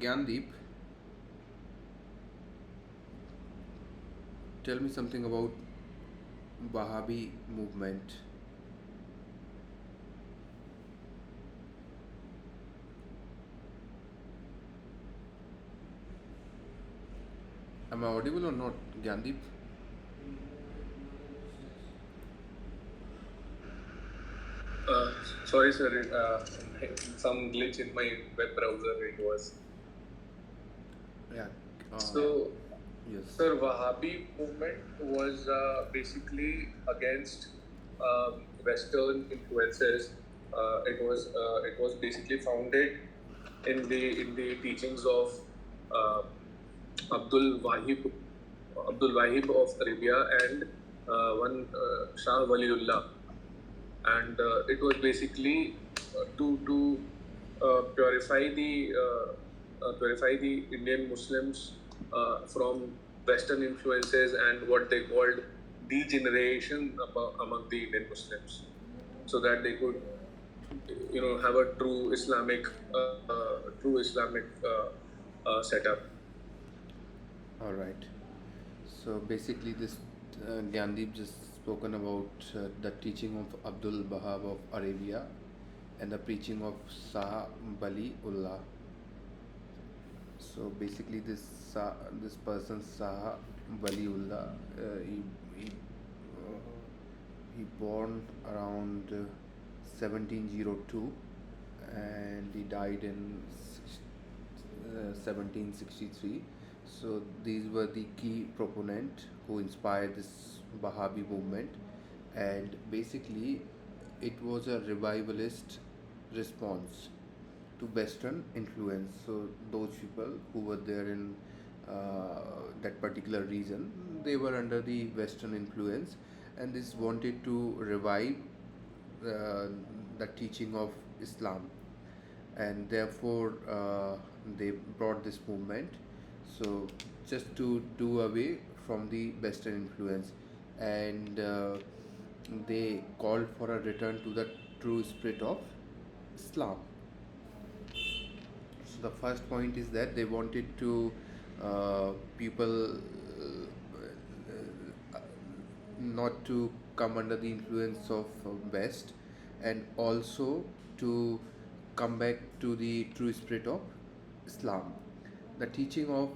Gyandeep, tell me something about Wahhabi movement. Am I audible or not, Gyandeep? Uh, Sorry, sir. Some glitch in my web browser. It was Yeah. so. Yes. Sir, Wahhabi movement was basically against Western influences. It was basically founded in the teachings of uh, Abdul Wahib Abdul Wahib of Arabia and one Shah Waliullah, and it was basically to purify the Indian Muslims from Western influences and what they called degeneration among the Indian Muslims, so that they could have a true Islamic setup. All right. So basically, this Gyandeep just spoken about the teaching of Abdul Wahab of Arabia and the preaching of Shah Bali Ullah. So basically, this person Shah Waliullah, uh, he born around 1702 and he died in 1763. So these were the key proponent who inspired this Wahhabi movement, and basically it was a revivalist response to Western influence. So those people who were there in that particular region, they were under the Western influence, and this wanted to revive uh, the teaching of Islam, and therefore they brought this movement. So just to do away from the Western influence, and they called for a return to the true spirit of Islam. So the first point is that they wanted to people not to come under the influence of West, and also to come back to the true spirit of Islam. The teaching of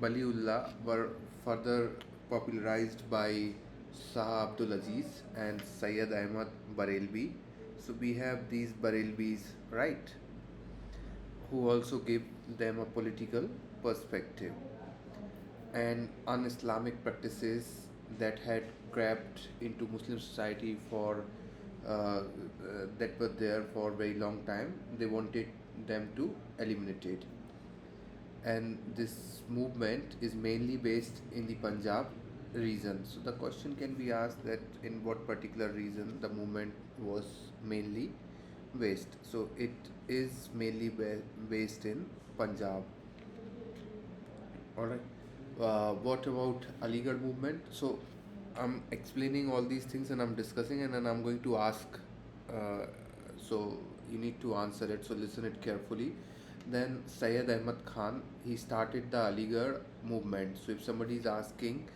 Baliullah were further popularized by Shah Abdul Aziz and Sayyid Ahmad Barelvi. So we have these Barelvis, right, who also give them a political perspective, and un-Islamic practices that had crept into Muslim society for that were there for a very long time. They wanted them to eliminate it, and this movement is mainly based in the Punjab region. So the question can be asked that in what particular region the movement was mainly based. So it is mainly based in Punjab. All right. What about Aligarh movement? So I'm explaining all these things and I'm discussing, and then I'm going to ask. Uh, so you need to answer it. So listen it carefully. Then Syed Ahmad Khan, he started the Aligarh movement. So if somebody is asking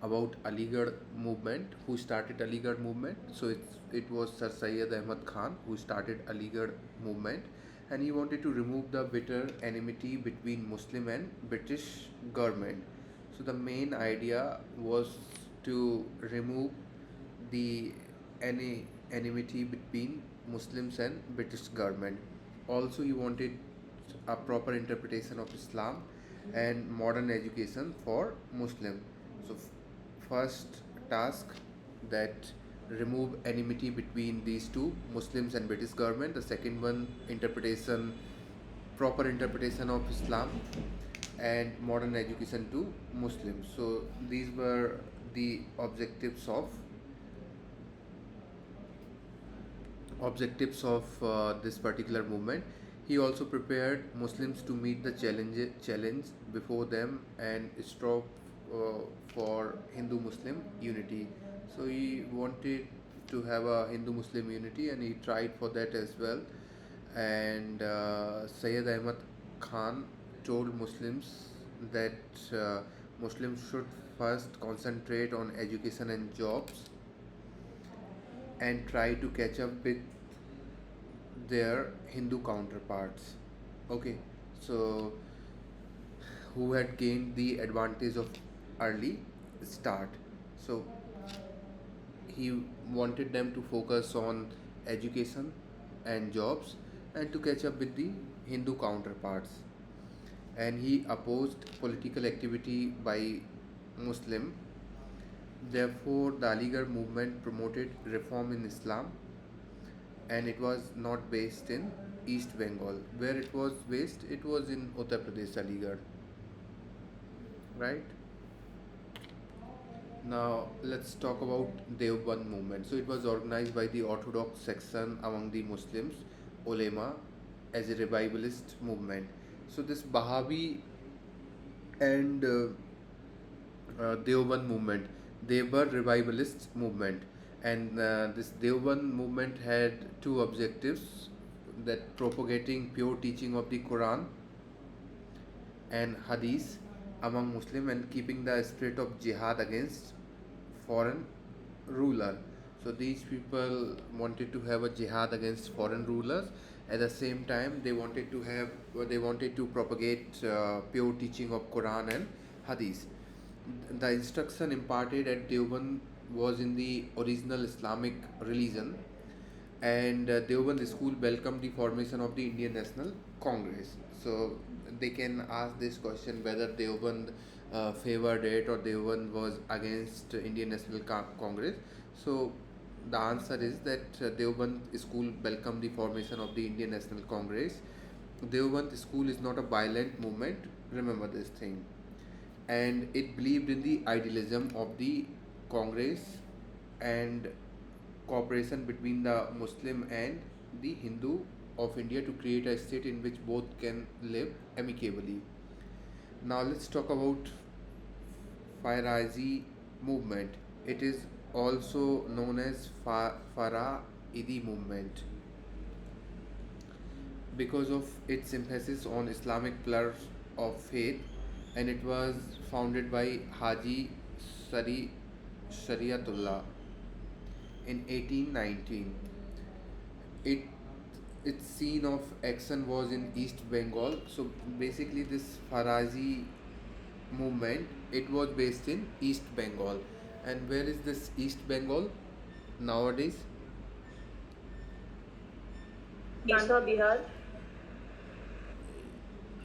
about Aligarh movement, who started Aligarh movement? So it was Sir Syed Ahmad Khan who started Aligarh movement, and he wanted to remove the bitter enmity between Muslim and British government. So the main idea was to remove the any enmity between Muslims and British government. Also, he wanted a proper interpretation of Islam and modern education for Muslim. So, first task, that remove enmity between these two, Muslims and British government. The second one, interpretation, proper interpretation of Islam and modern education to Muslims. So these were the objectives of this particular movement. He also prepared Muslims to meet the challenge before them and strove for Hindu-Muslim unity. So he wanted to have a Hindu-Muslim unity, and he tried for that as well. and Sayyid Ahmad Khan told Muslims that Muslims should first concentrate on education and jobs and try to catch up with their Hindu counterparts. Okay, so who had gained the advantage of early start. So he wanted them to focus on education and jobs and to catch up with the Hindu counterparts. And he opposed political activity by Muslim. Therefore, the Aligarh movement promoted reform in Islam, and it was not based in East Bengal. Where it was based, it was in Uttar Pradesh, Aligarh, right? Now let's talk about Deoband movement. So it was organized by the Orthodox section among the Muslims, ulema, as a revivalist movement. So this Bahavi and Deoband movement, they were revivalist movement, and this Deoband movement had two objectives: that propagating pure teaching of the Quran and Hadith among Muslim and keeping the spirit of jihad against foreign ruler. So these people wanted to have a jihad against foreign rulers. At the same time, they wanted to propagate pure teaching of Quran and Hadith. The instruction imparted at Deoband was in the original Islamic religion, and Deoband school welcomed the formation of the Indian National Congress. So they can ask this question whether Deoband favored it or Deoband was against Indian National Congress. So the answer is that Deoband school welcomed the formation of the Indian National Congress. Deoband school is not a violent movement. Remember this thing, and it believed in the idealism of the Congress and cooperation between the Muslim and the Hindu of India to create a state in which both can live amicably. Now let's talk about Farazi movement. It is also known as Fara'idi movement because of its emphasis on Islamic pillars of faith, and it was founded by Haji Sari Shariatullah in 1819. It its scene of action was in East Bengal. So basically, this Farazi movement, it was based in East Bengal. And where is this East Bengal nowadays? Bandha, Bihar.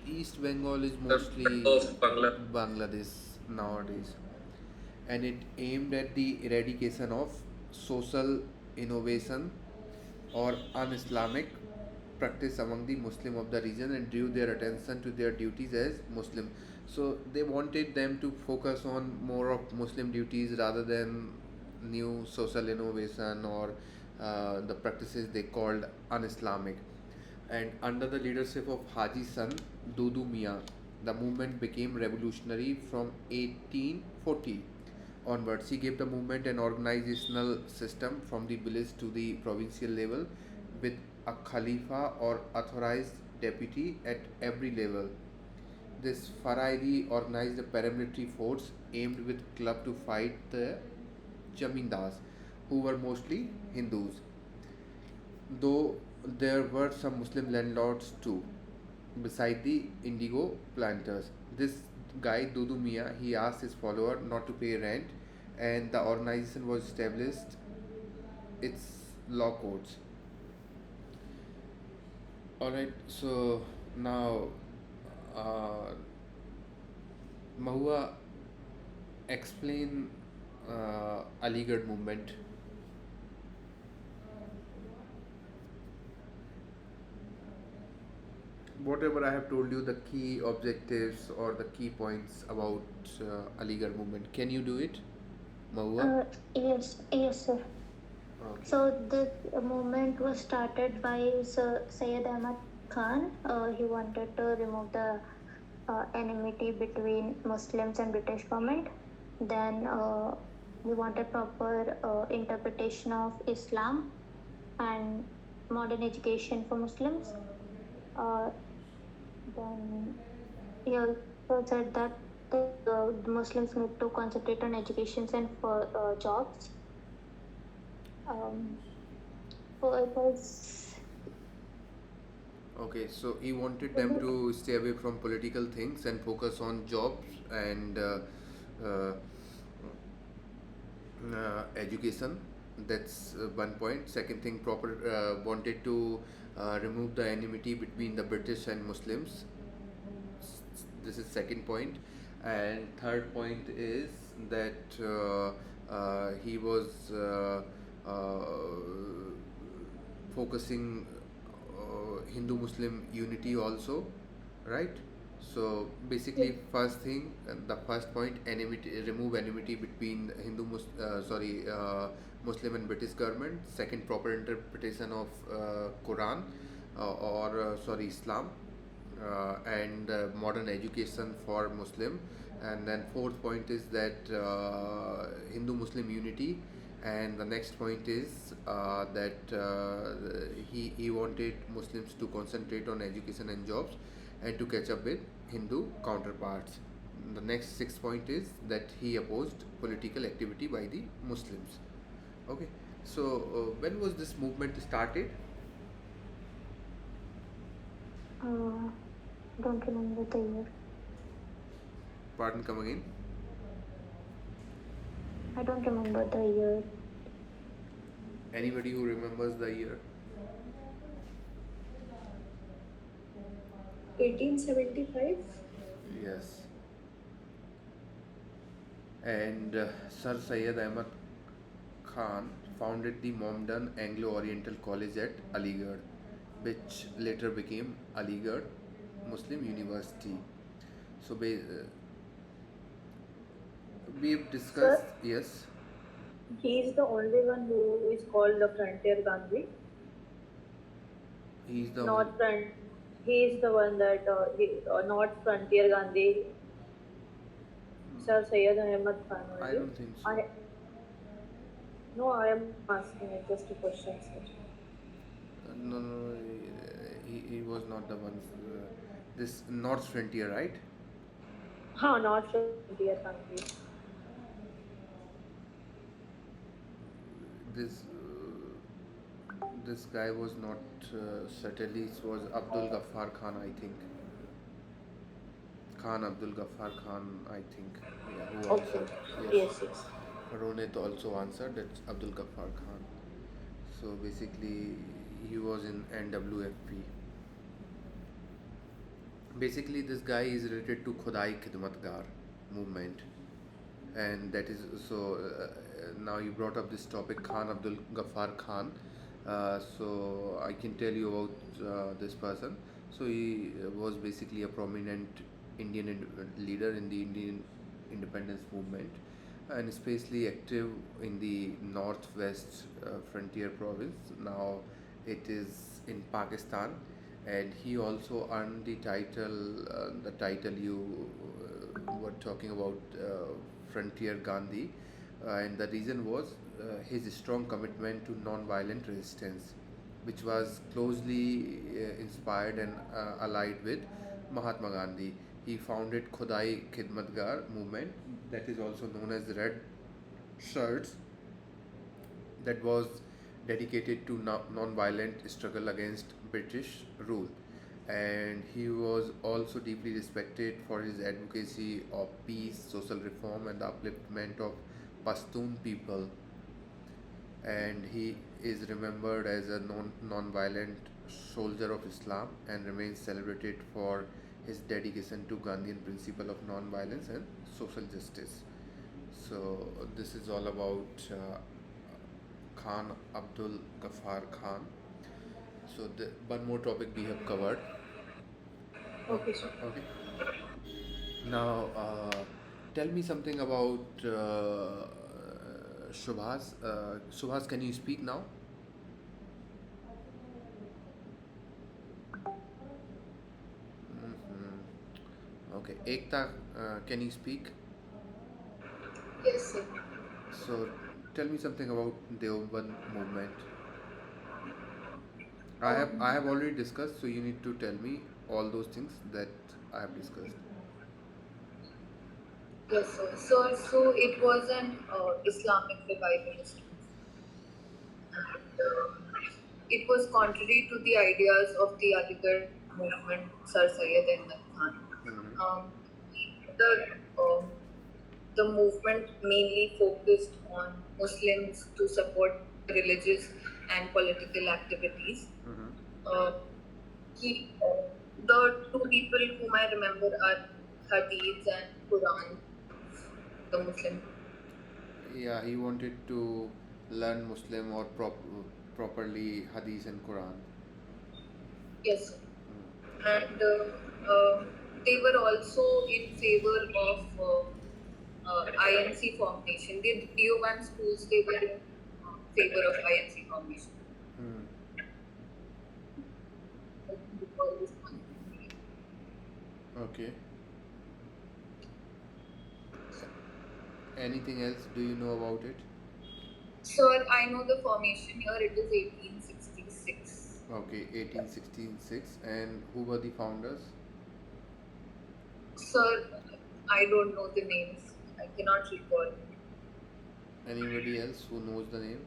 East Bengal is The mostly of Bangla. Bangladesh nowadays, and it aimed at the eradication of social innovation or un-Islamic practice among the Muslim of the region and drew their attention to their duties as Muslim. So they wanted them to focus on more of Muslim duties rather than new social innovation or the practices they called un-Islamic. And under the leadership of Haji San Dudu Mian, the movement became revolutionary from 1840 onwards. He gave the movement an organizational system from the village to the provincial level with a Khalifa or authorized deputy at every level. This Faraidi organized a paramilitary force aimed with club to fight the Jamindars, who were mostly Hindus, though there were some Muslim landlords too, beside the indigo planters. This guy, Dudu Mia, he asked his follower not to pay rent, and the organization was established its law courts. Alright, so now uh, Mahua, explain Aligarh movement. Whatever I have told you, the key objectives or the key points about Aligarh movement. Can you do it, Mahua? Yes, sir. Okay. So the movement was started by Sir Syed Ahmad Khan. He wanted to remove the enmity between Muslims and British government. Then he wanted proper interpretation of Islam, and modern education for Muslims. Uh, then he also said that the Muslims need to concentrate on education and for jobs. Um, so it was Okay, so he wanted them to stay away from political things and focus on jobs and uh, education. That's one point. Second thing, proper wanted to remove the enmity between the British and Muslims. This is second point, and third point is that he was uh, focusing Hindu Muslim unity also, right? So basically, first thing, the first point, enmity, remove enmity between Muslim and British government. Second, proper interpretation of Quran Islam, and modern education for Muslim. And then fourth point is that Hindu Muslim unity. And the next point is that he wanted Muslims to concentrate on education and jobs and to catch up with Hindu counterparts. The next sixth point is that he opposed political activity by the Muslims. Okay, so when was this movement started? don't remember the year. Pardon, come again. I don't remember the year. Anybody who remembers the year? 1875. Yes. And Sir Syed Ahmad Khan founded the Mohammedan Anglo-Oriental College at Aligarh, which later became Aligarh Muslim University. So we've discussed, Sir, yes, he is the only one who is called the Frontier Gandhi. he's the Not front. He is the one that not Frontier Gandhi. Sir Syed Ahmad Khan I only. don't think so. I am asking it just a question, sir. No, he was not the one. This North Frontier, right? Not Frontier Gandhi. This this guy was not certainly. It was Abdul Ghaffar Khan, I think. Khan Abdul Ghaffar Khan, I think. Yeah, who Okay. answered? Yes, yes. Ronit also answered. That's Abdul Ghaffar Khan. So basically, he was in NWFP. Basically, this guy is related to Khudai Khidmatgar movement, and that is so. Now you brought up this topic, Khan Abdul Ghaffar Khan. So I can tell you about this person. So he was basically a prominent Indian leader in the Indian independence movement, and especially active in the northwest frontier province. Now it is in Pakistan, and he also earned the title you were talking about, Frontier Gandhi, and the reason was his strong commitment to non-violent resistance, which was closely inspired and allied with Mahatma Gandhi. He founded Khodai Khidmatgar movement, that is also known as Red Shirts, that was dedicated to non-violent struggle against British rule. And he was also deeply respected for his advocacy of peace, social reform, and the upliftment of Pashtun people. And he is remembered as a non-violent soldier of Islam and remains celebrated for his dedication to Gandhian principle of non-violence and social justice. So this is all about Khan Abdul Ghaffar Khan. So one more topic we have covered. Okay, sir. Okay. Now, tell me something about Shubhas. Shubhas, can you speak now? Okay. Ekta, can you speak? Yes, sir. So, tell me something about the Deoband movement. I have already discussed, so you need to tell me all those things that I have discussed. Yes, sir. So it was an Islamic revivalist movement. It was contrary to the ideas of the Aligarh movement, Sir Syed Ahmad Khan. Hmm. Um, the um, the movement mainly focused on Muslims to support religious and political activities. Hmm. Uh, the two people whom I remember are Hadiths and Quran, the Muslim. Yeah, he wanted to learn Muslim or properly Hadith and Quran. Yes, sir. Mm. And they were also in favor of INC formation. The DO1 schools, they were in favor of INC formation. Mm. Okay. Anything else do you know about it? Sir, I know the formation here, it is 1866. Okay, 1866. And who were the founders? Sir, I don't know the names. I cannot recall. Anybody else who knows the name?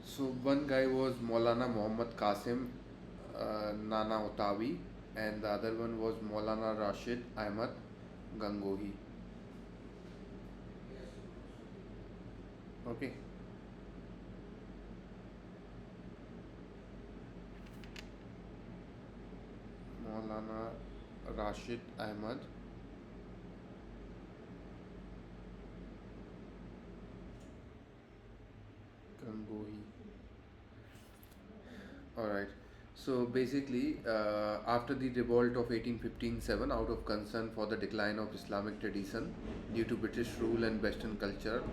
So one guy was Maulana Muhammad Qasim Nana Otawi, and the other one was Maulana Rashid Ahmad Gangohi. Okay. Maulana Rashid Ahmad Gangohi. All right. So basically, after the revolt of 1815-7, out of concern for the decline of Islamic tradition due to British rule and Western culture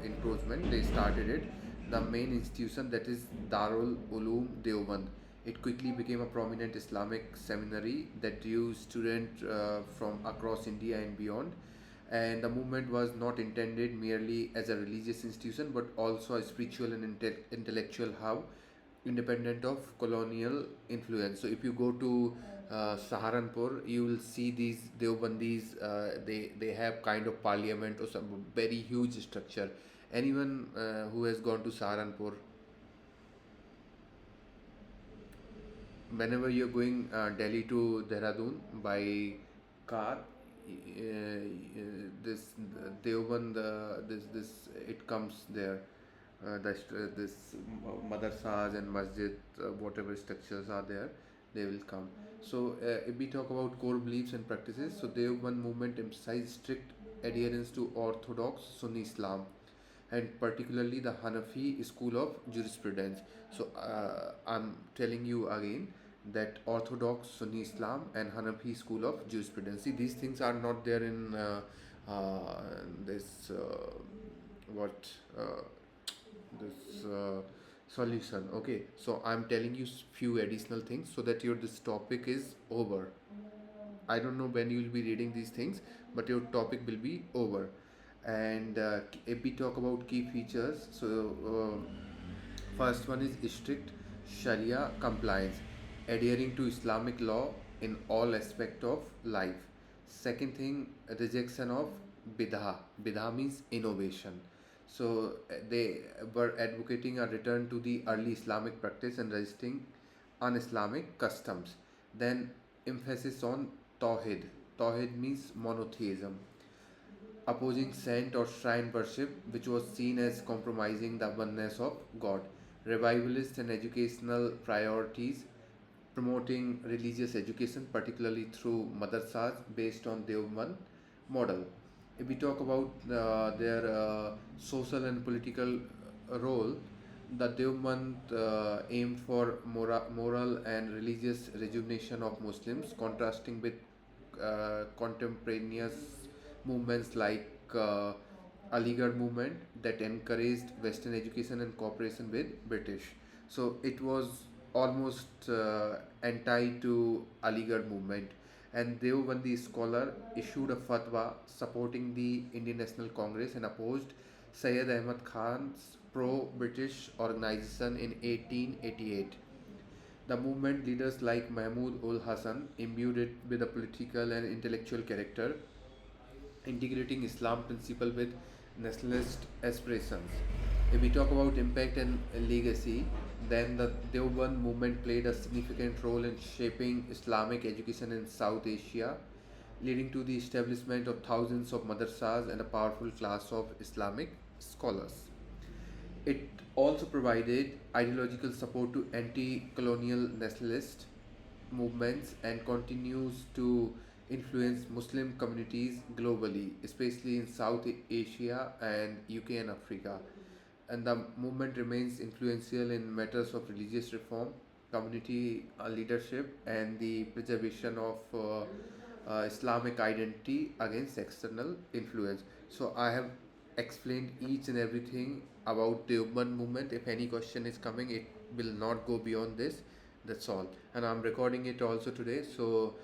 encroachment, they started it. The main institution, that is Darul Uloom Deoband. It quickly became a prominent Islamic seminary that drew students from across India and beyond. And the movement was not intended merely as a religious institution but also a spiritual and intellectual hub independent of colonial influence. So if you go to Saharanpur, you will see these Deobandis. They have kind of parliament or some very huge structure. Anyone who has gone to Saharanpur, whenever you're going Delhi to Dehradun by car, this Deoband, this it comes there. This madrasas and masjid, whatever structures are there, they will come. So if we talk about core beliefs and practices, so Deoband movement emphasized strict adherence to Orthodox Sunni Islam and particularly the Hanafi school of jurisprudence. So I'm telling you again that Orthodox Sunni Islam and Hanafi school of jurisprudence. See, these things are not there in this what this solution. Okay, so I'm telling you few additional things so that your this topic is over. I don't know when you will be reading these things, but your topic will be over. And if we talk about key features, so first one is strict Sharia compliance, adhering to Islamic law in all aspect of life. Second thing, rejection of bid'ah. Bid'ah means innovation. So they were advocating a return to the early Islamic practice and resisting un-Islamic customs. Then emphasis on Tawhid. Tawhid means monotheism, opposing saint or shrine worship, which was seen as compromising the oneness of God. Revivalist and educational priorities, promoting religious education, particularly through madrasas based on Deoband model. If we talk about their social and political role, the Deoband aimed for moral and religious rejuvenation of Muslims, contrasting with contemporaneous movements like Aligarh movement that encouraged Western education and cooperation with British. So it was almost anti to Aligarh movement. And Deobandi scholar issued a fatwa supporting the Indian National Congress and opposed Syed Ahmad Khan's pro British organization in 1888. The movement leaders like Mahmud ul Hasan imbued it with a political and intellectual character, integrating Islam principle with nationalist aspirations. If we talk about impact and legacy, then the Deoband movement played a significant role in shaping Islamic education in South Asia, leading to the establishment of thousands of madrasas and a powerful class of Islamic scholars. It also provided ideological support to anti colonial nationalist movements and continues to influence Muslim communities globally, especially in South Asia and UK and Africa. And the movement remains influential in matters of religious reform, community leadership, and the preservation of Islamic identity against external influence. So I have explained each and everything about the Deoband movement. If any question is coming, it will not go beyond this. That's all. And I'm recording it also today, so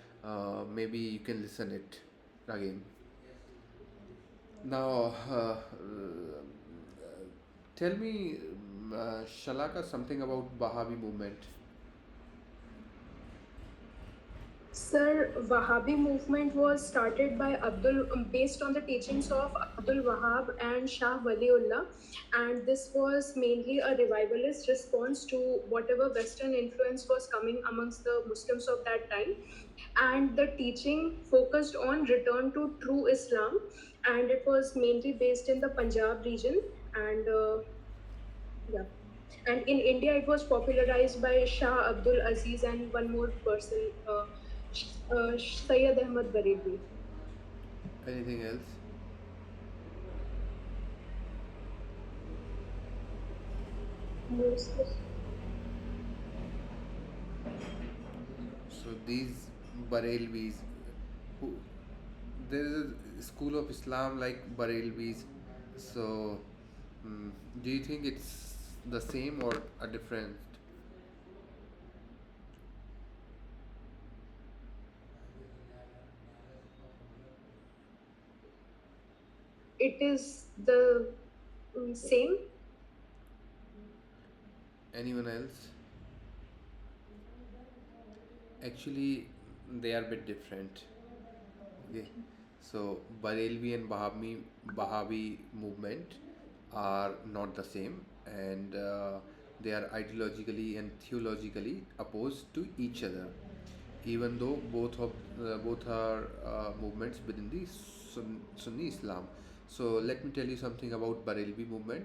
maybe you can listen it again. Now, tell me, Shalaka, something about Wahhabi movement. Sir, Wahhabi movement was started by based on the teachings of Abdul Wahhab and Shah Waliullah, and this was mainly a revivalist response to whatever Western influence was coming amongst the Muslims of that time. And the teaching focused on return to true Islam, and it was mainly based in the Punjab region. And yeah, and in India, it was popularized by Shah Abdul Aziz and one more person, Syed Ahmad Bareilly. Anything else? Yes. So these Barelvis, who there is a school of Islam like Barelvis. So, do you think it's the same or a different? It is the same. Anyone else? Actually, they are a bit different. Okay. So Barelvi and Wahhabi movement are not the same, and they are ideologically and theologically opposed to each other, even though both are movements within the Sunni Islam. So let me tell you something about Barelvi movement.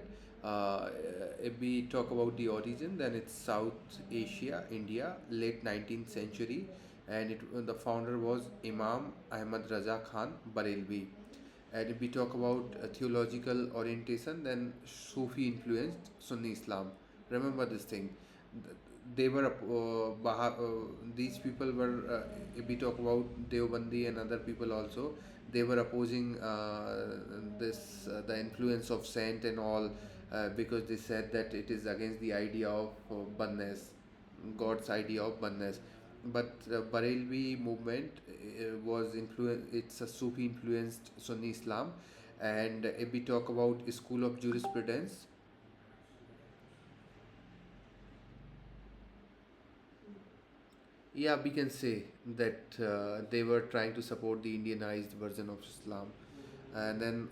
If we talk about the origin, then it's South Asia, India, late 19th century, and the founder was Imam Ahmad Raza Khan Barelvi. And if we talk about theological orientation, then Sufi influenced Sunni Islam. Remember this thing. They were these people were if we talk about Deobandi and other people also, they were opposing this the influence of saint and all, because they said that it is against the idea of oneness, God's idea of oneness. But Barelvi movement was influenced. It's a Sufi influenced Sunni Islam, and if we talk about school of jurisprudence, yeah, we can say that they were trying to support the Indianized version of Islam. And then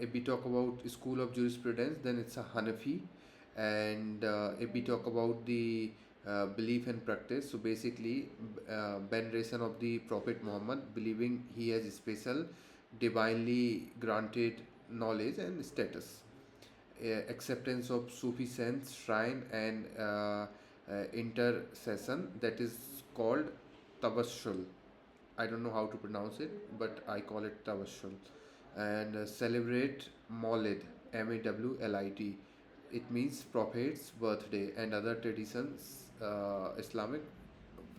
if we talk about school of jurisprudence, then it's a Hanafi. And if we talk about the belief and practice, so basically veneration of the Prophet Muhammad, believing he has special divinely granted knowledge and status, acceptance of Sufi saints, shrine, and intercession, that is called Tawassul. I don't know how to pronounce it, but I call it Tawassul. And celebrate Maulid, Mawlit. It means Prophet's birthday and other traditions, Islamic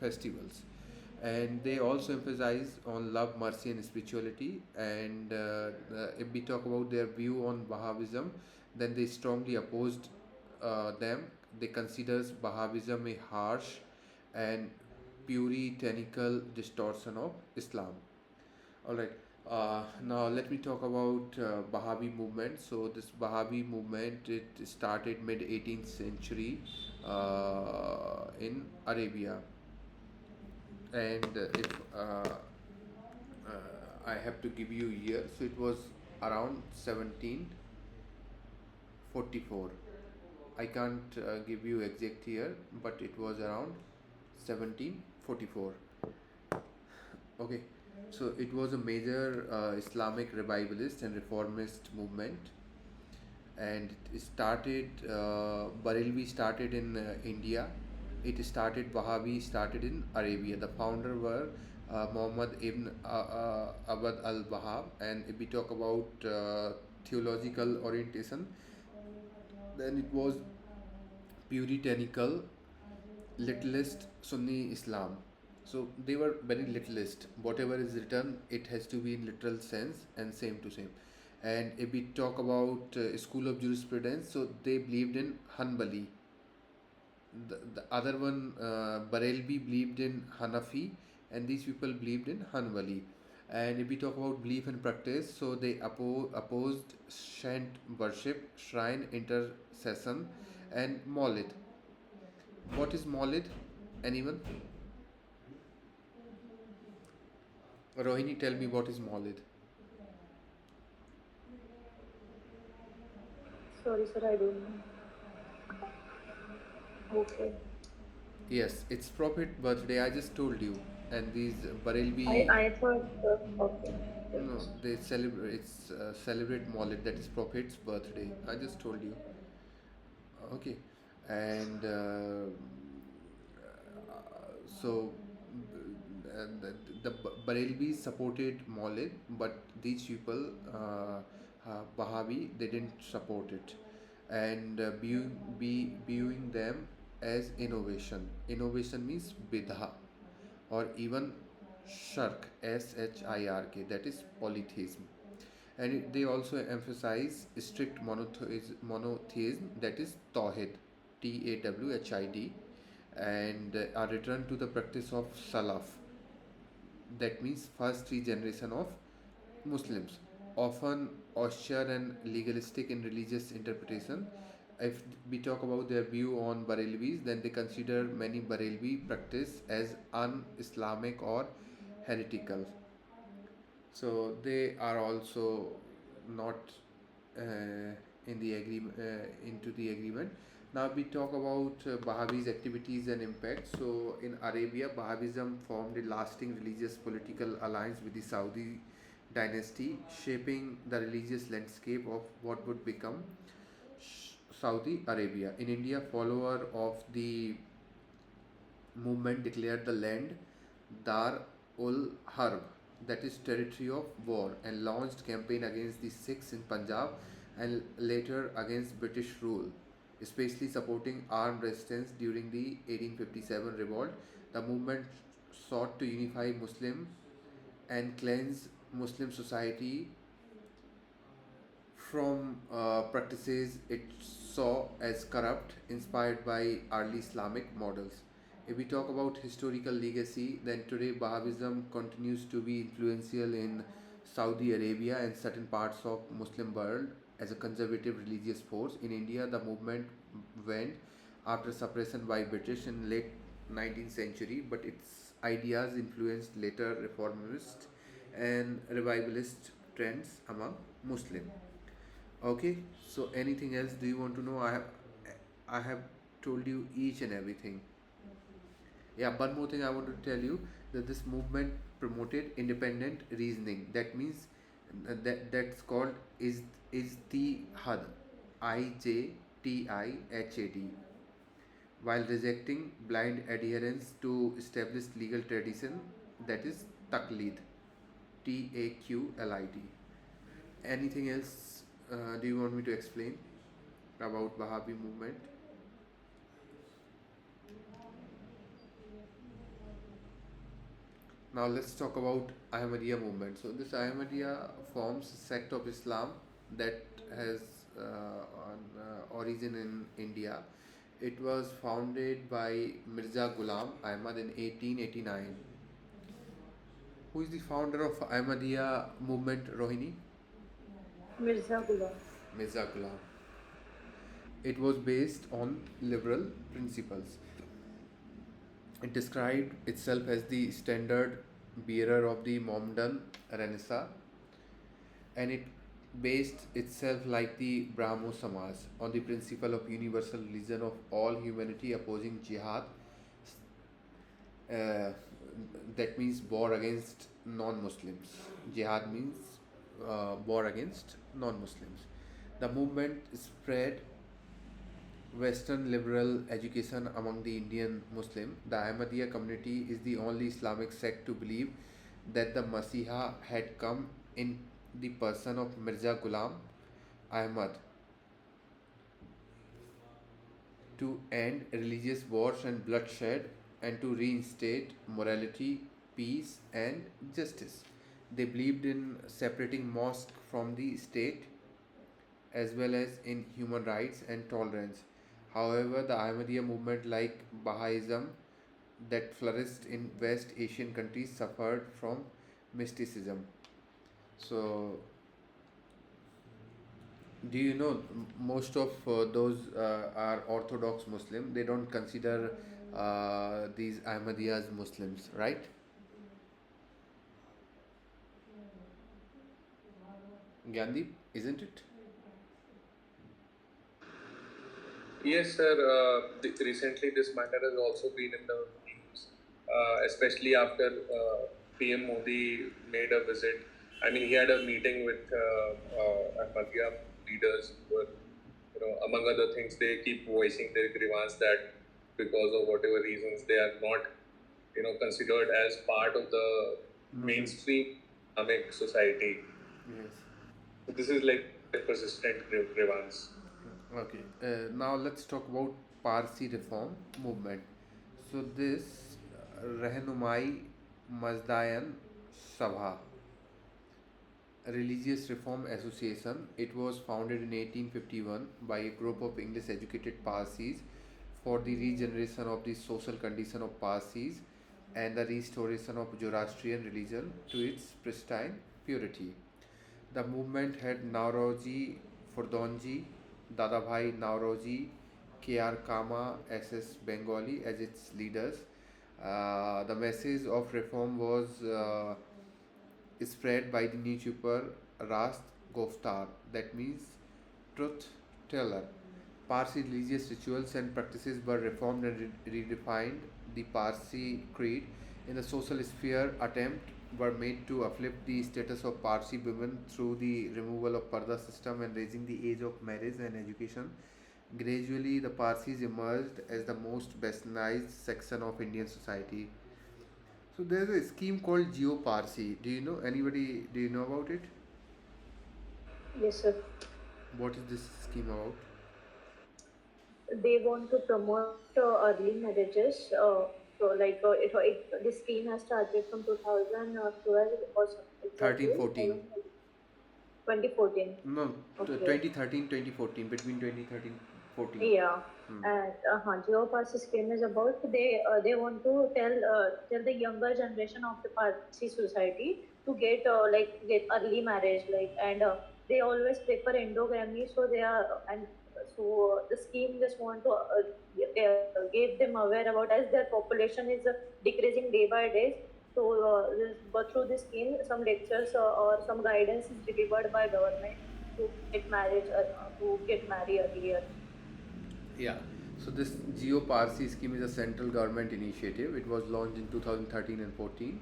festivals. And they also emphasize on love, mercy, and spirituality. And if we talk about their view on Wahhabism, then they strongly opposed them. They considers Wahhabism a harsh and puritanical distortion of Islam. All right. Now let me talk about Wahhabi movement. So this Wahhabi movement, it started mid 18th century in Arabia, and if I have to give you year, so it was around 1744. I can't give you exact year, but it was around 1744. Okay, so it was a major Islamic revivalist and reformist movement, and it started. Barelvi started in India. It started. Wahhabi started in Arabia. The founder were Muhammad ibn Abd al Wahhab, and if we talk about theological orientation, then it was puritanical, literalist Sunni Islam. So they were very literalist. Whatever is written, it has to be in literal sense and same to same. And if we talk about school of jurisprudence, so they believed in Hanbali. The other one, Barelvi, believed in Hanafi, and these people believed in Hanbali. And if we talk about belief and practice, so they opposed Shant worship, shrine intercession, and Maulid. What is Maulid? Anyone? Rohini, tell me what is Maulid. Sorry, sir, I don't know. Okay. Yes, it's Prophet birthday. I just told you. And these Barelvi, I thought, okay. no, they celebrate. It's celebrate Maulid. That is Prophet's birthday. I just told you. Okay, and so and the Barelvis supported Maulid, but these people, Wahhabi, they didn't support it, and viewing them as innovation. Innovation means bidha, or even shirk, shirk, that is polytheism. And they also emphasize strict monotheism, that is tawhid, Tawhid, and a return to the practice of salaf, that means first three generation of Muslims, often austere and legalistic in religious interpretation. If we talk about their view on Barelvis, then they consider many Barelvi practice as un-Islamic or heretical. So they are also not in the into the agreement. Now we talk about Wahhabi's activities and impact. So in Arabia, Wahhabism formed a lasting religious political alliance with the Saudi dynasty, shaping the religious landscape of what would become Saudi Arabia. In India, follower of the movement declared the land Dar ul Harb, that is territory of war, and launched campaign against the Sikhs in Punjab and later against British rule, especially supporting armed resistance during the 1857 revolt. The movement sought to unify Muslim and cleanse Muslim society from practices it saw as corrupt, inspired by early Islamic models. If we talk about historical legacy, then today Wahhabism continues to be influential in Saudi Arabia and certain parts of Muslim world as a conservative religious force. In India, the movement went after suppression by British in late 19th century, but its ideas influenced later reformist and revivalist trends among Muslims. Okay, so anything else do you want to know? I have told you each and everything. Yeah, one more thing I want to tell you, that this movement promoted independent reasoning. That means that's called Ijtihad, Ijtihad, while rejecting blind adherence to established legal tradition, that is Taqlid, Taqlid. Anything else do you want me to explain about Wahhabi movement? Now let's talk about Ahmadiyya movement. So this Ahmadiyya forms a sect of Islam that has origin in India. It was founded by Mirza Ghulam Ahmad in 1889. Who is the founder of Ahmadiyya movement, Rohini? Mirza Ghulam. Mirza Ghulam. It was based on liberal principles. It described itself as the standard bearer of the Mohammedan Renaissance, and it based itself like the Brahmo Samaj on the principle of universal religion of all humanity, opposing jihad, uh, that means war against non-Muslims. Jihad means war against non-Muslims. The movement spread Western liberal education among the Indian Muslim. The Ahmadiyya community is the only Islamic sect to believe that the Masiha had come in the person of Mirza Ghulam Ahmad to end religious wars and bloodshed and to reinstate morality, peace, and justice. They believed in separating mosque from the state as well as in human rights and tolerance. However, the Ahmadiyya movement, like Baha'ism, that flourished in West Asian countries, suffered from mysticism. So, do you know most of those are Orthodox Muslim? They don't consider these Ahmadiyyas Muslims, right? Gandhi, isn't it? Yes, sir. Recently, this matter has also been in the news, especially after PM Modi made a visit. I mean, he had a meeting with Ahmadiyya leaders. Who were, among other things, they keep voicing their grievance that because of whatever reasons they are not, considered as part of the mainstream Islamic society. Yes. So this is like a persistent grievance. Okay. Now let's talk about Parsi reform movement. So this Rehnumai Mazdayan Sabha, a religious reform association. It was founded in 1851 by a group of English educated Parsis for the regeneration of the social condition of Parsis and the restoration of Zoroastrian religion to its pristine purity. The movement had Nauroji Furdonji, Dadabhai Nauroji, K.R. Kama, S.S. Bengali as its leaders. The message of reform was spread by the newspaper Rast Goftar, that means truth teller. Parsi religious rituals and practices were reformed and redefined. The Parsi creed in the social sphere attempt were made to uplift the status of Parsi women through the removal of Parda system and raising the age of marriage and education. Gradually, the Parsis emerged as the most westernized section of Indian society. So there's a scheme called Geo Parsi. Do you know anybody? Do you know about it? Yes, sir. What is this scheme about? They want to promote early marriages. This scheme has started from 2012 or something. 13, 14. 2014. No, Okay. 2013, 2014. Between 2013, 14. Yeah, Hmm. and Geo Parsi scheme is about they want to tell the younger generation of the Parsi society to get early marriage they always prefer endogamy, so they are and so the scheme just want to give them aware about, as their population is decreasing day by day. So but through this scheme, some lectures or some guidance is delivered by government to get married earlier. Yeah. So this Geo Parsi scheme is a central government initiative. It was launched in 2013 and 14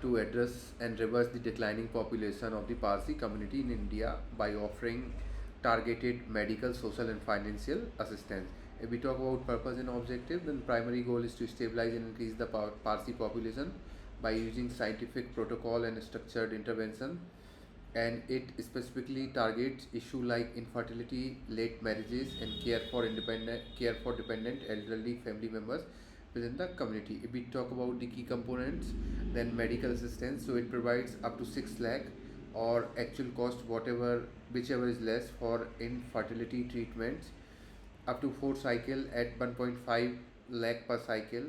to address and reverse the declining population of the Parsi community in India by offering targeted medical, social, and financial assistance. If we talk about purpose and objective, then primary goal is to stabilize and increase the Parsi population by using scientific protocol and structured intervention, and it specifically targets issue like infertility, late marriages, and care for dependent elderly family members within the community. If we talk about the key components, then medical assistance, so it provides up to 6 lakh or actual cost whichever is less for infertility treatments, up to 4 cycle at 1.5 lakh per cycle,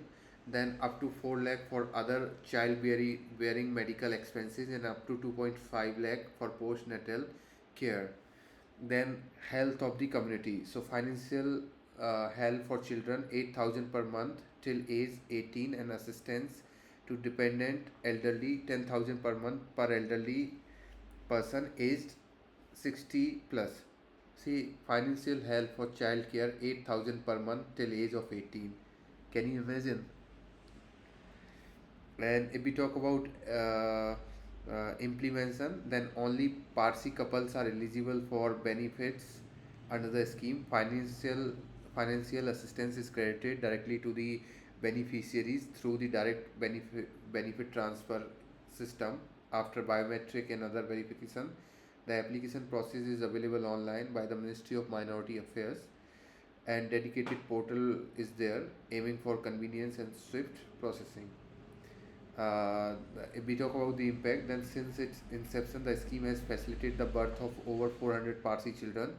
then up to 4 lakh for other child bearing medical expenses, and up to 2.5 lakh for postnatal care. Then health of the community, so financial help for children 8,000 per month till age 18, and assistance to dependent elderly 10,000 per month per elderly person aged 60 plus. See, financial help for child care 8,000 per month till age of 18. Can you imagine? And if we talk about implementation, then only Parsi couples are eligible for benefits under the scheme. Financial assistance is credited directly to the beneficiaries through the direct benefit transfer system after biometric and other verification. The application process is available online by the Ministry of Minority Affairs, and dedicated portal is there aiming for convenience and swift processing. Uh, if we talk about the impact, then since its inception, the scheme has facilitated the birth of over 400 Parsi children.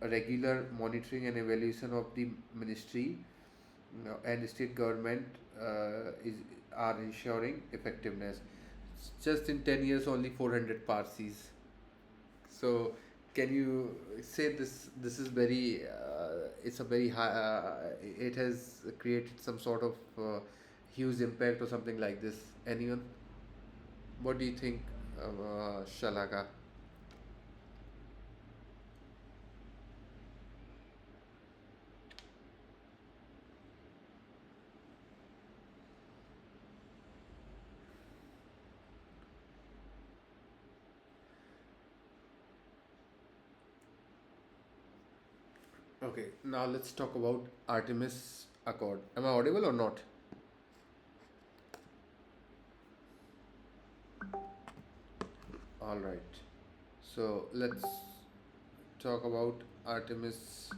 A regular monitoring and evaluation of the ministry and state government is are ensuring effectiveness. Just in 10 years, only 400 Parsis. So, can you say this is very it's a very high it has created some sort of huge impact or something like this? Anyone? What do you think, Shalaka? Okay, now let's talk about Artemis Accord. Am I audible or not? All right. So let's talk about Artemis.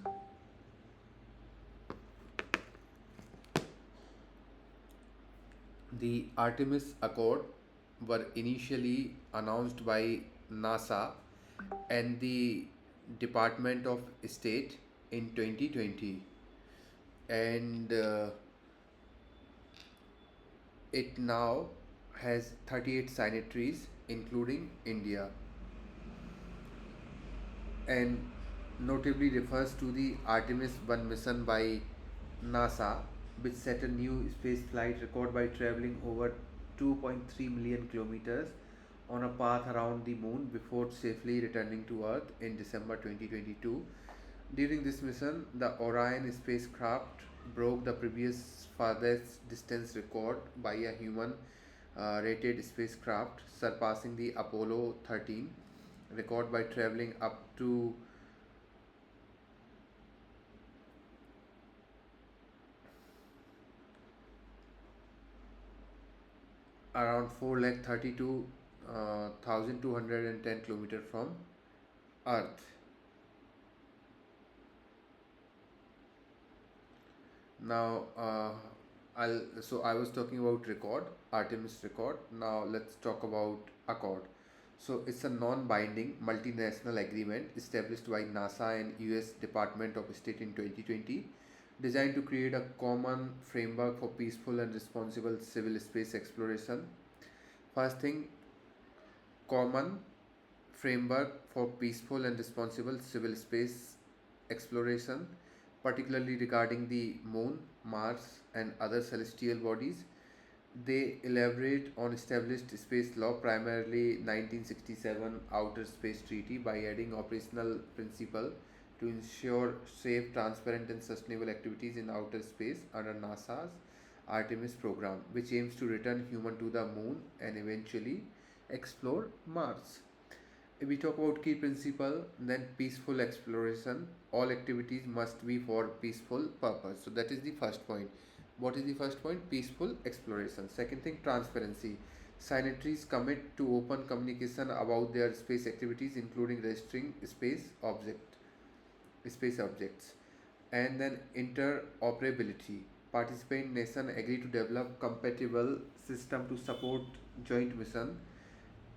The Artemis Accord were initially announced by NASA and the Department of State in 2020, and it now has 38 signatories, including India, and notably refers to the Artemis 1 mission by NASA, which set a new space flight record by traveling over 2.3 million kilometers on a path around the moon before safely returning to Earth in December 2022. During this mission, the Orion spacecraft broke the previous farthest distance record by a human rated spacecraft, surpassing the Apollo 13 record by traveling up to around 4 lakh 32,210 kilometers from Earth. Now, I was talking about record, Artemis record. Now let's talk about Accord. So it's a non-binding multinational agreement established by NASA and US Department of State in 2020, designed to create a common framework for peaceful and responsible civil space exploration. First thing, common framework for peaceful and responsible civil space exploration, particularly regarding the moon, Mars, and other celestial bodies. They elaborate on established space law, primarily 1967 Outer Space Treaty, by adding operational principle to ensure safe, transparent, and sustainable activities in outer space under NASA's Artemis program, which aims to return human to the moon and eventually explore Mars. If we talk about key principle, then peaceful exploration. All activities must be for peaceful purpose. So that is the first point. What is the first point? Peaceful exploration. Second thing, transparency. Signatories commit to open communication about their space activities, including registering space objects. And then interoperability. Participant nation agree to develop compatible system to support joint mission.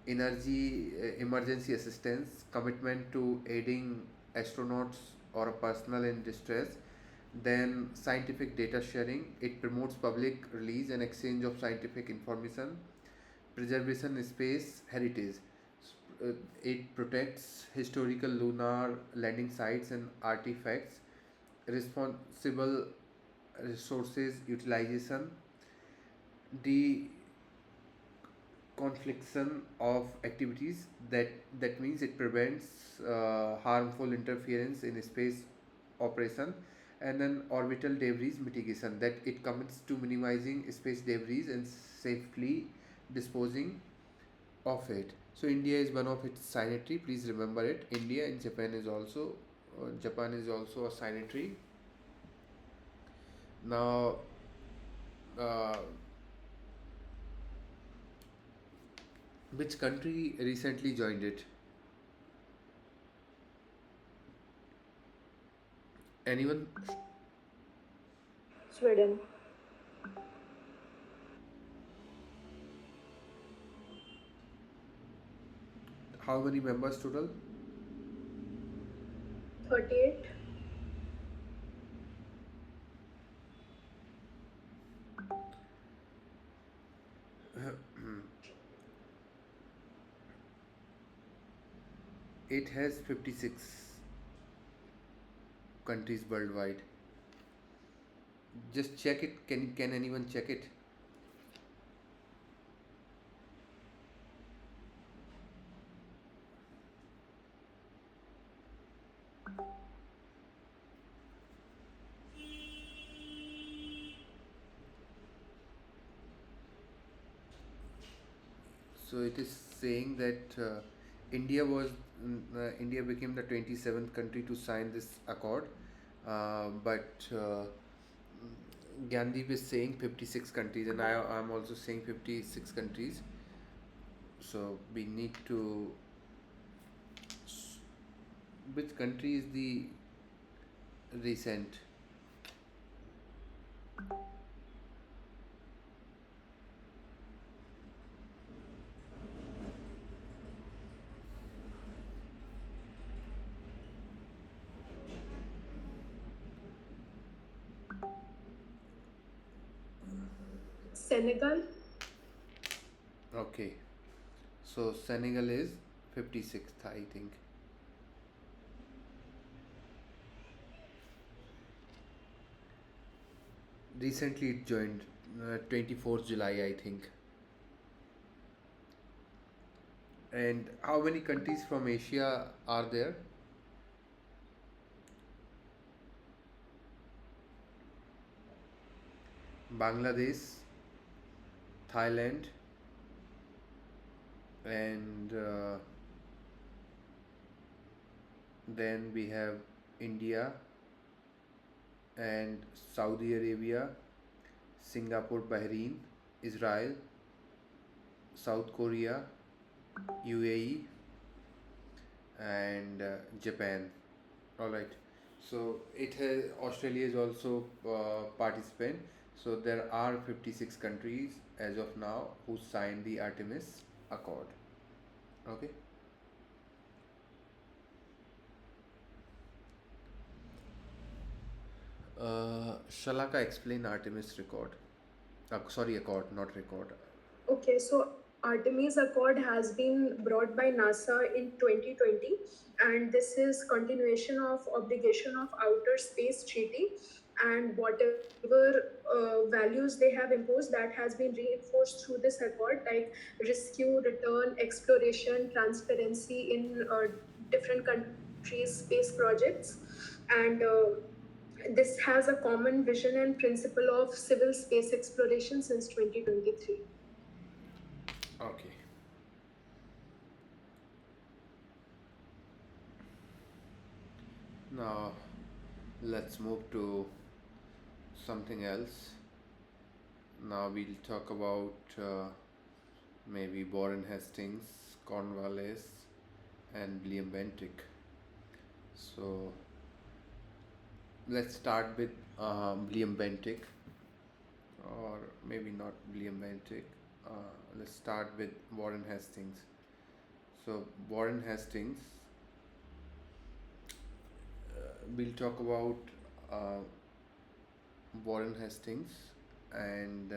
Emergency assistance, commitment to aiding astronauts or a personnel in distress, Then scientific data sharing, it promotes public release and exchange of scientific information. Preservation space heritage, it protects historical lunar landing sites and artifacts. Responsible resources utilization, the confliction of activities, that means it prevents harmful interference in space operation. And then orbital debris mitigation, that it commits to minimizing space debris and safely disposing of it. So India is one of its signatory, please remember it. India and Japan is also a signatory. Now, uh, which country recently joined it? Anyone? Sweden. How many members total? 38. It has 56 countries worldwide. Just check it. Can anyone check it? So it is saying that India became the 27th country to sign this accord, but Gandhi is saying 56 countries, and I'm also saying 56 countries. So we need to. Which country is the recent? Senegal. Okay, so Senegal is 56th, I think. Recently it joined, 24th July, I think. And how many countries from Asia are there? Bangladesh, Thailand, and then we have India and Saudi Arabia, Singapore, Bahrain, Israel, South Korea, UAE, and Japan. All right. So it has Australia is also participant. So there are 56 countries as of now who signed the Artemis Accord. Okay. Shalaka explain Artemis record. Sorry, accord, not record. Okay, so Artemis Accord has been brought by NASA in 2020, and this is continuation of obligation of Outer Space Treaty, and whatever values they have imposed, that has been reinforced through this accord, like rescue, return, exploration, transparency in different countries' space projects, and this has a common vision and principle of civil space exploration since 2023. Okay. Now let's move to something else. Now we'll talk about maybe Warren Hastings, Cornwallis, and William Bentinck. So let's start with William Bentinck, or maybe not William Bentinck. Let's start with Warren Hastings. So Warren Hastings, we'll talk about Warren Hastings, and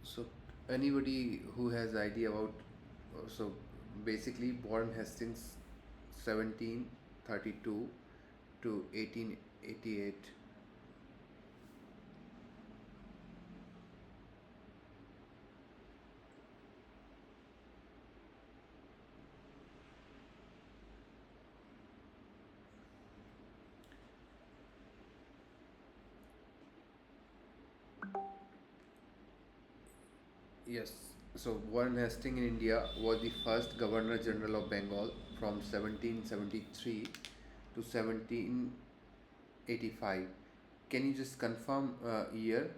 so anybody who has idea about so basically Warren Hastings 1732 to 1888. Yes, so Warren Hastings in India was the first Governor General of Bengal from 1773 to 1785. Can you just confirm year?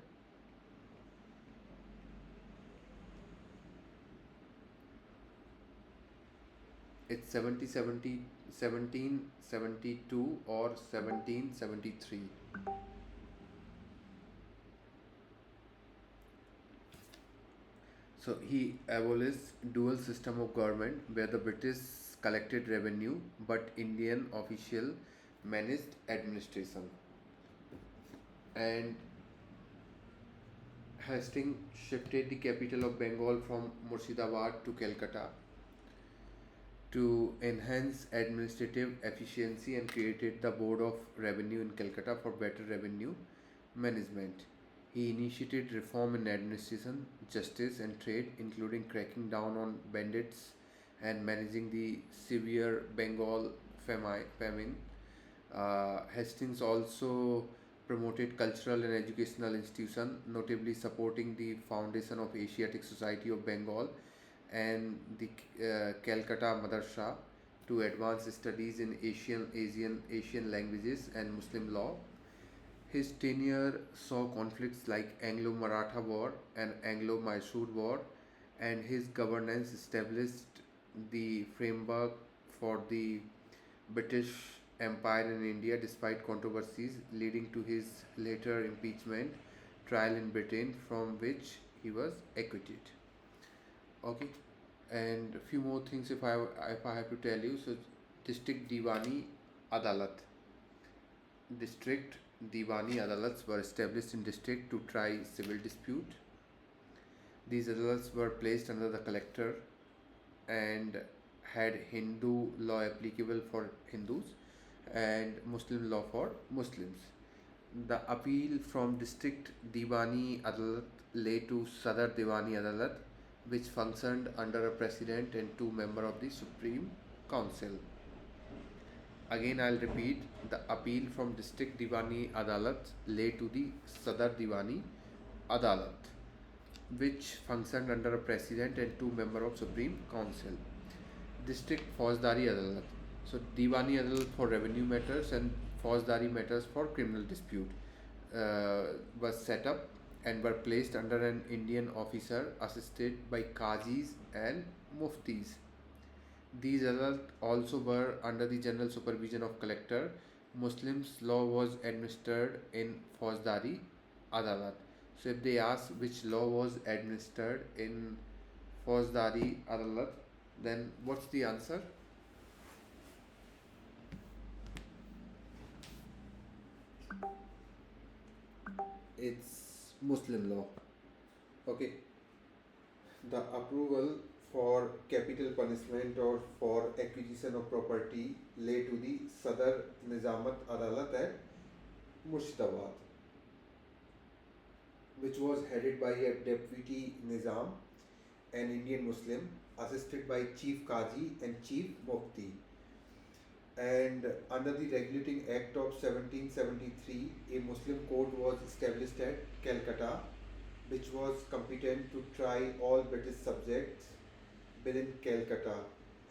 It's 1772 or 1773. So he abolished dual system of government where the British collected revenue but Indian official managed administration. And Hastings shifted the capital of Bengal from Murshidabad to Calcutta to enhance administrative efficiency and created the Board of Revenue in Calcutta for better revenue management. He initiated reform in administration, justice, and trade, including cracking down on bandits and managing the severe Bengal famine. Hastings also promoted cultural and educational institutions, notably supporting the foundation of Asiatic Society of Bengal and the Calcutta Madrasa to advance studies in Asian languages and Muslim law. His tenure saw conflicts like Anglo-Maratha War and Anglo-Mysore War, and his governance established the framework for the British Empire in India despite controversies leading to his later impeachment trial in Britain, from which he was acquitted. Okay, and a few more things if I have to tell you. So, District Diwani Adalat. District Diwani Adalats were established in district to try civil dispute. These adalats were placed under the collector and had Hindu law applicable for Hindus and Muslim law for Muslims. The appeal from District Diwani Adalat lay to Sadar Diwani Adalat, which functioned under a president and two members of the Supreme Council. Again, I'll repeat, the appeal from District Diwani Adalat lay to the Sadar Diwani Adalat, which functioned under a president and two members of Supreme Council. District Fauzdari Adalat. So Diwani Adalat for revenue matters and Fauzdari matters for criminal dispute was set up and were placed under an Indian officer assisted by Qazis and Muftis. These adults also were under the general supervision of collector. Muslims law was administered in Fauzdari Adalat. So if they ask which law was administered in Fauzdari Adalat, then what's the answer? It's Muslim law. Okay. The approval for capital punishment or for acquisition of property lay to the Sadar Nizamat Adalat at Murshidabad, which was headed by a deputy Nizam, an Indian Muslim, assisted by Chief Qazi and Chief Mufti. And under the Regulating Act of 1773, a Muslim court was established at Calcutta, which was competent to try all British subjects within Calcutta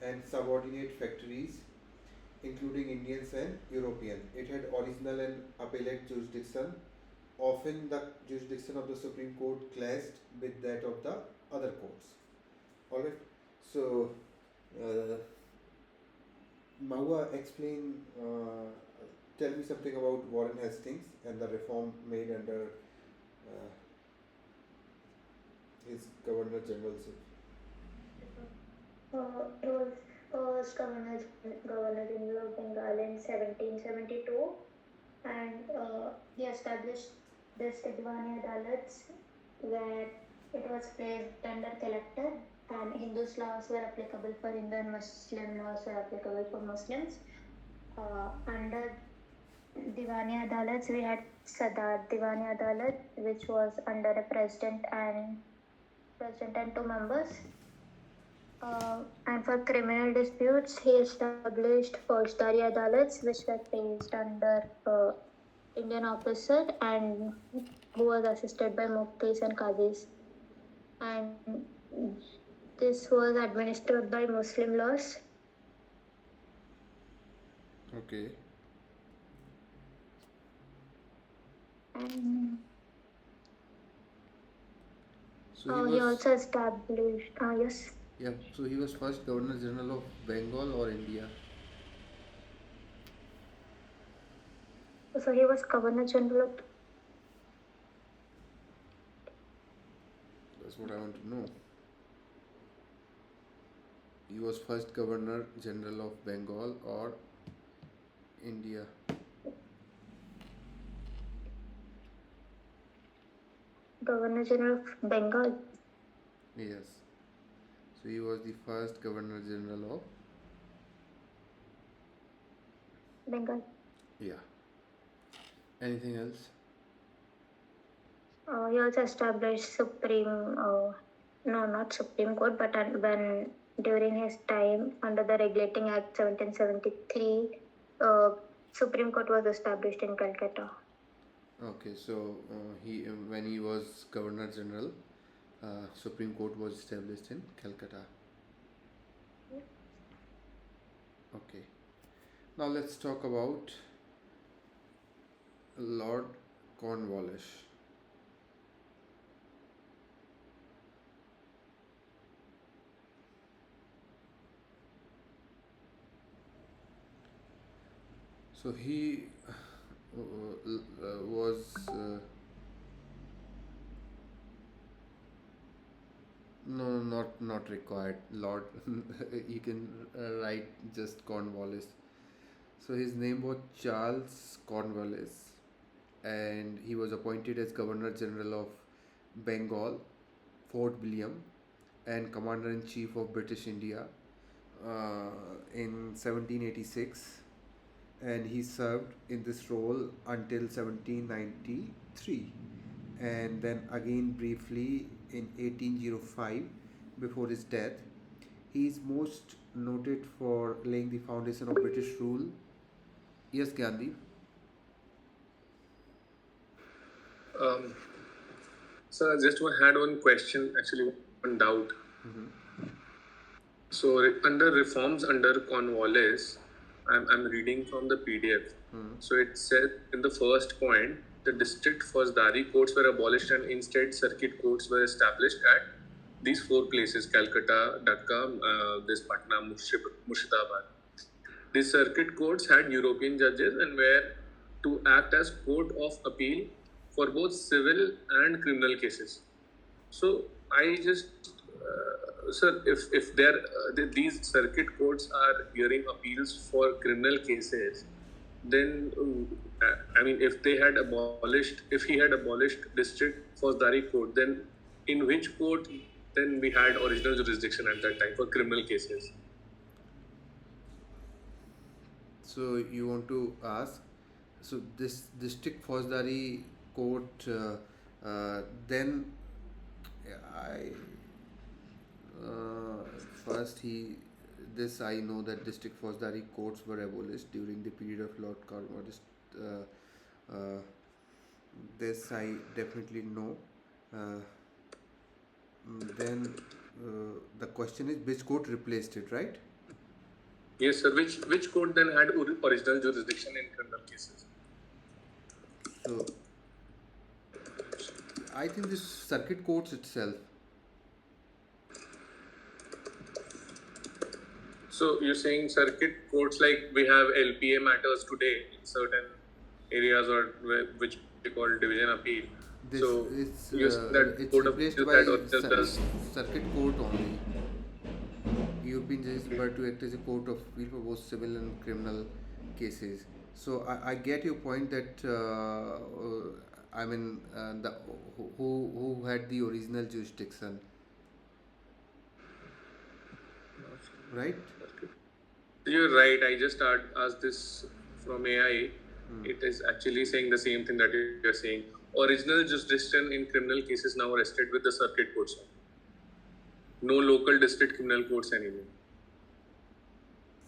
and subordinate factories, including Indians and Europeans. It had original and appellate jurisdiction. Often the jurisdiction of the Supreme Court clashed with that of the other courts. Alright, so Mahua, tell me something about Warren Hastings and the reform made under his Governor Generalship. It was first Governor General of Bengal in 1772, and he established this Diwani Adalats where it was placed under collector, and Hindu's laws were applicable for Hindu and Muslim laws were applicable for Muslims. Under Diwani Adalats, we had Sadat Diwani Adalat, which was under a president and two members. And for criminal disputes, he established Faujdari Adalats, which were placed under Indian officer and who was assisted by Muftis and Qadis. And this was administered by Muslim laws. Okay. And So he also established, yes. yeah. So he was first Governor General of Bengal or India. So he was Governor General of. That's what I want to know. He was first Governor General of Bengal or India. Governor General of Bengal. Yes. So he was the first Governor General of Bengal. yeah. Anything else? He also established not Supreme Court, but when during his time under the Regulating Act 1773, Supreme Court was established in Calcutta. Okay, so he when he was Governor General, Supreme Court was established in Calcutta. Okay. Now let's talk about Lord Cornwallis. So he was no, not required. Lord, you can write just Cornwallis. So his name was Charles Cornwallis, and he was appointed as Governor General of Bengal, Fort William, and Commander in Chief of British India in 1786, and he served in this role until 1793, and then again briefly in 1805 before his death. He is most noted for laying the foundation of British rule. Yes, Gandhi. So I just had one question, actually one doubt. So under reforms under Cornwallis, I'm reading from the PDF. So it said in the first point, the district Fauzdari courts were abolished and instead circuit courts were established at these four places: Calcutta, Dhaka, this Patna, Murshidabad. These circuit courts had European judges and were to act as court of appeal for both civil and criminal cases. So I just, sir, if these circuit courts are hearing appeals for criminal cases, then I mean, if he had abolished district Fauzdari court, then in which court then we had original jurisdiction at that time for criminal cases? So you want to ask, so this district Fauzdari court, then I first this I know that district Fauzdari courts were abolished during the period of Lord Cornwallis. This I definitely know. Then the question is which court replaced it, right? Yes, sir. Which court then had original jurisdiction in criminal cases? So I think this circuit courts itself. So you're saying circuit courts like we have LPA matters today in certain areas or which we call division appeal. This so it's that it's court of replaced appeal by that or just does circuit court only. European judges were to act as a court of appeal for both civil and criminal cases. So I get your point that I mean the who had the original jurisdiction, right? You're right. I just asked this from AI. It is actually saying the same thing that you're saying. Original jurisdiction in criminal cases now rested with the circuit courts. No local district criminal courts anymore.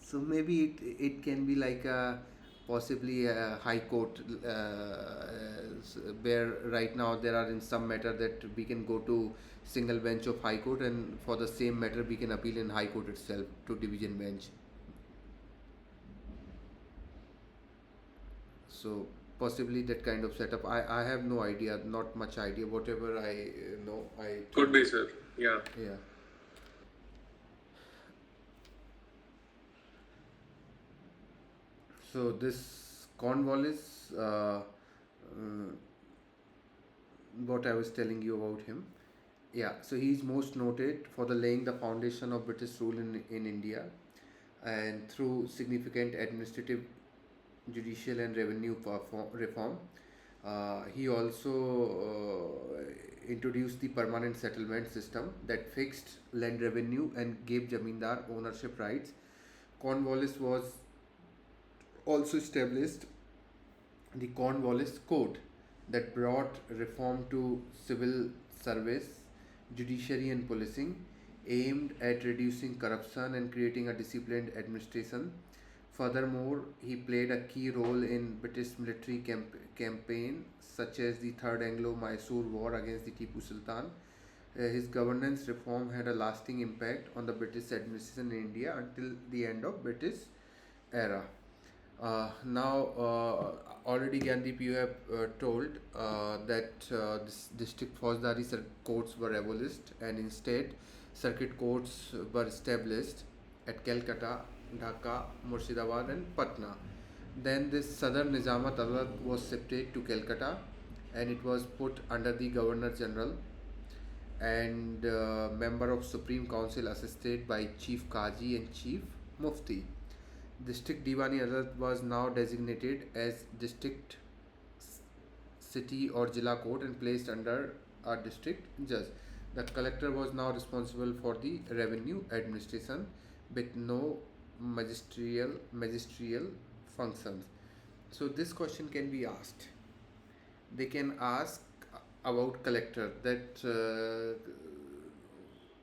So maybe it can be like a possibly a high court where right now there are in some matter that we can go to single bench of high court, and for the same matter we can appeal in high court itself to division bench. So possibly that kind of setup. I have no idea, not much idea. Whatever I know, I Could be, sir. Yeah. yeah. So this Cornwallis, what I was telling you about him. Yeah, so he's most noted for the laying the foundation of British rule in India, and through significant administrative, judicial, and revenue reform. He also introduced the permanent settlement system that fixed land revenue and gave Jamindar ownership rights. Cornwallis was also established the Cornwallis Code that brought reform to civil service, judiciary, and policing, aimed at reducing corruption and creating a disciplined administration. Furthermore, he played a key role in British military campaign such as the Third Anglo-Mysore War against the Tipu Sultan. His governance reform had a lasting impact on the British administration in India until the end of British era. Now, already Gandhi, you have told that this district Faujdari courts were abolished, and instead circuit courts were established at Calcutta, Dhaka, Murshidabad, and Patna. Then this Southern Nizamat Adalat was shifted to Calcutta, and it was put under the Governor General and member of Supreme Council assisted by Chief Qazi and Chief Mufti. District Diwani Adalat was now designated as district, city, or Jilla court and placed under a district judge. The collector was now responsible for the revenue administration with no magisterial functions. So this question can be asked. They can ask about collector that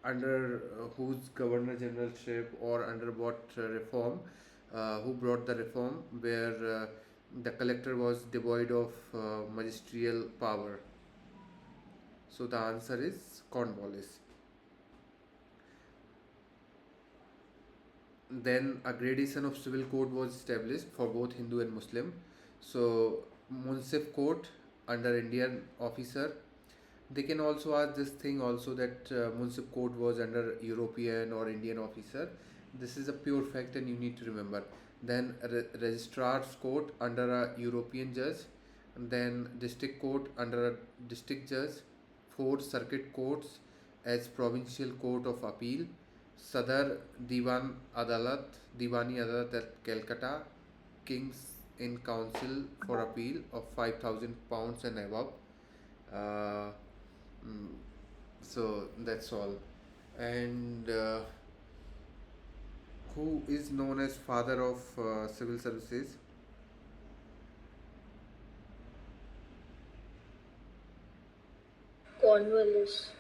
under whose governor generalship or under what reform, who brought the reform where the collector was devoid of magisterial power. So the answer is Cornwallis. Then a gradation of civil code was established for both Hindu and Muslim. So Munsif court under Indian officer. They can also ask this thing also that Munsif court was under European or Indian officer. This is a pure fact and you need to remember. Then registrar's court under a European judge. And then district court under a district judge. 4 circuit courts as provincial court of appeal. Sadar Diwani Adalat at Calcutta, Kings in Council for appeal of £5,000 and above. Uh, so that's all. And who is known as father of civil services? Cornwallis.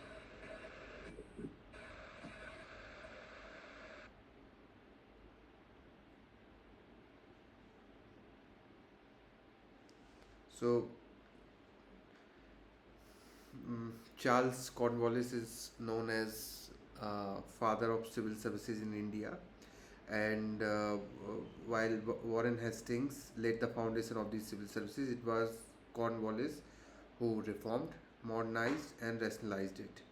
So Charles Cornwallis is known as father of civil services in India, and while Warren Hastings laid the foundation of these civil services, it was Cornwallis who reformed, modernized, and rationalized it.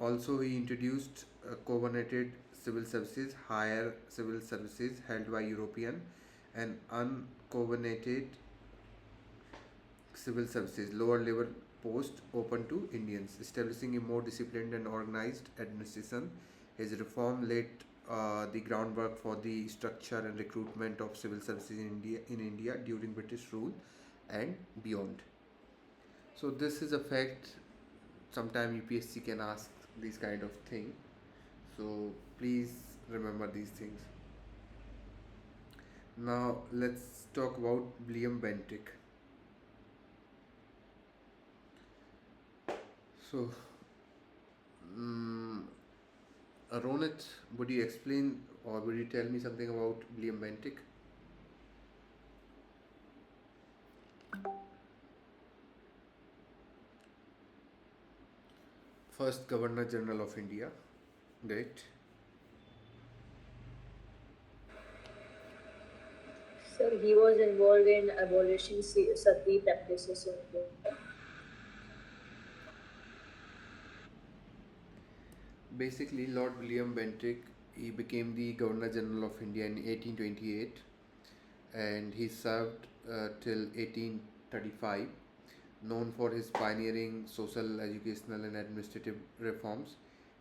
Also, he introduced covenanted civil services, higher civil services held by European, and uncovenanted civil services, lower level post open to Indians, establishing a more disciplined and organized administration. His reform laid the groundwork for the structure and recruitment of civil services in India during British rule and beyond. So this is a fact. Sometime UPSC can ask these kind of thing. So please remember these things. Now let's talk about William Bentinck. So, mm Ronit, would you explain or would you tell me something about William Bentinck? First Governor General of India. Great. Sir, he was involved in abolishing sati practices in India. Basically, Lord William Bentinck, he became the Governor General of India in 1828 and he served till 1835. Known for his pioneering social, educational, and administrative reforms,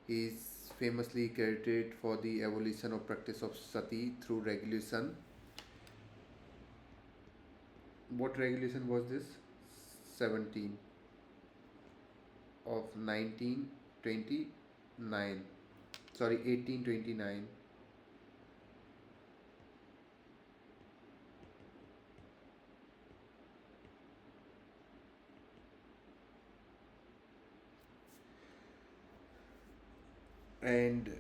he is famously credited for the abolition of practice of sati through regulation. What regulation was this? 17 of 1929. Sorry, 1829. And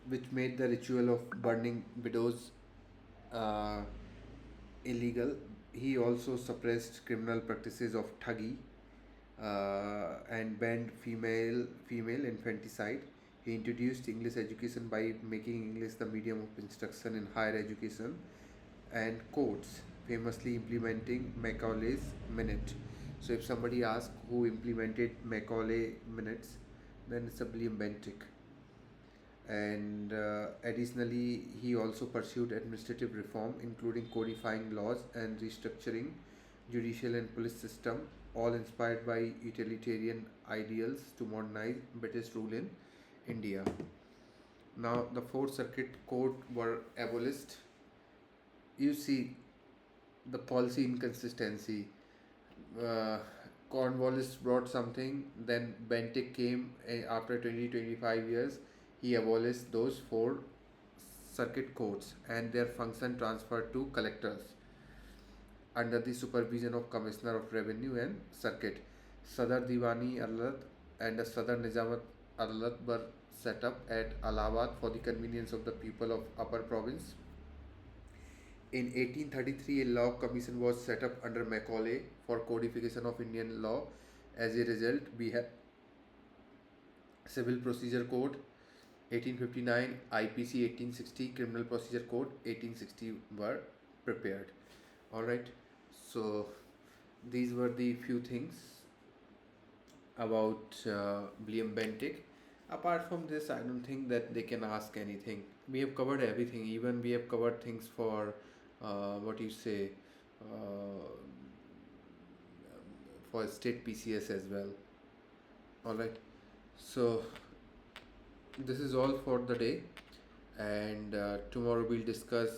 which made the ritual of burning widows uh, illegal. He also suppressed criminal practices of thuggy and banned female infanticide. He introduced English education by making English the medium of instruction in higher education and courts, famously implementing Macaulay's Minute. So if somebody asks who implemented Macaulay Minutes, then it's a William Bentinck. And additionally, he also pursued administrative reform, including codifying laws and restructuring judicial and police system, all inspired by utilitarian ideals to modernize British rule in India. Now, the Fourth Circuit Court were abolished. You see the policy inconsistency. Uh, Cornwallis brought something, then Bentinck came after 20-25 years. He abolished those four circuit courts and their function transferred to collectors under the supervision of Commissioner of Revenue and Circuit. Sadar Diwani Adalat and a Sadar Nizamat Adalat were set up at Allahabad for the convenience of the people of Upper Province. In 1833, a law commission was set up under Macaulay for codification of Indian law. As a result, we have Civil Procedure Code 1859, IPC 1860, Criminal Procedure Code 1860 were prepared. Alright, so these were the few things about William Bentinck. Apart from this, I don't think that they can ask anything. We have covered everything, even we have covered things for what you say for state PCS as well. Alright, so this is all for the day, and tomorrow we'll discuss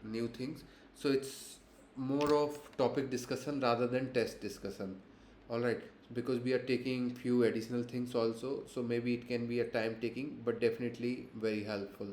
new things. So it's more of topic discussion rather than test discussion. All right, because we are taking few additional things also, so maybe it can be a time taking but definitely very helpful.